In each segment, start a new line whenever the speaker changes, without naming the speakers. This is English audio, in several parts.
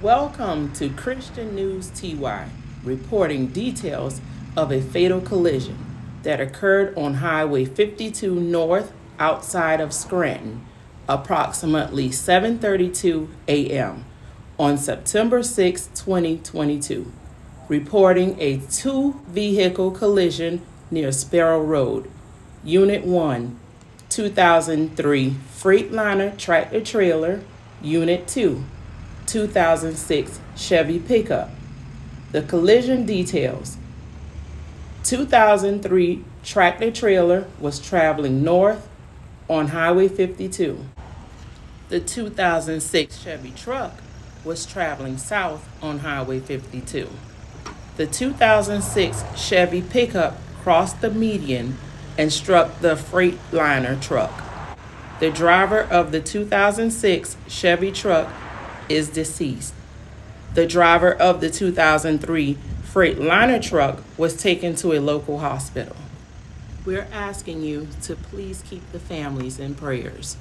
Welcome to Christian News TY, reporting details of a fatal collision that occurred on Highway 52 North outside of Scranton, approximately 7:32 a.m. on September 6, 2022, reporting a two-vehicle collision near Sparrow Road, Unit 1, 2003 Freightliner tractor trailer, Unit 2, 2006 Chevy pickup. The collision details: 2003 tractor trailer was traveling north on Highway 52. The 2006 Chevy truck was traveling south on Highway 52. The 2006 Chevy pickup crossed the median and struck the Freightliner truck. The driver of the 2006 Chevy truck is deceased. The driver of the 2003 Freightliner truck was taken to a local hospital. We're asking you to please keep the families in prayers.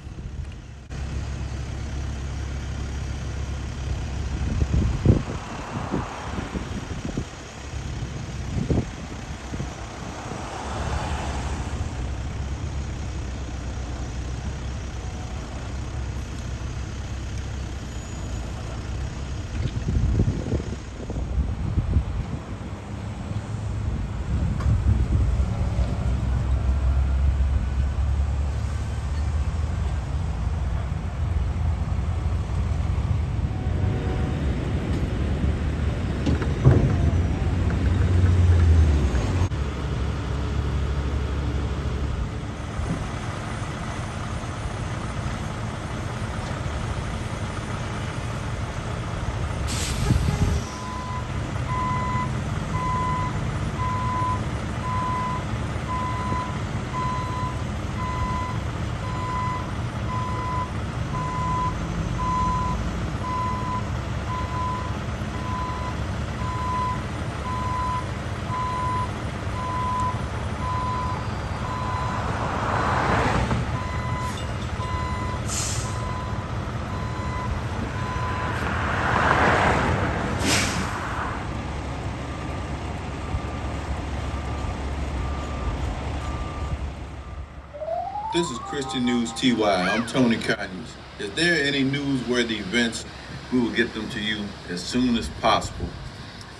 This is Christian News TY. I'm Tony Conyers. Is there any newsworthy events? We will get them to you as soon as possible.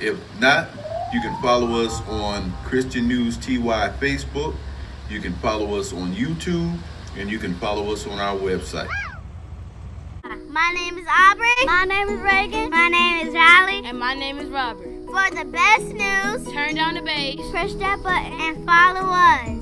If not, you can follow us on Christian News TY Facebook. You can follow us on YouTube, and you can follow us on our website.
My name is Aubrey. My name is Reagan. My name is Riley.
And my name is Robert.
For the best news,
Turn down the bass.
push that button and follow us.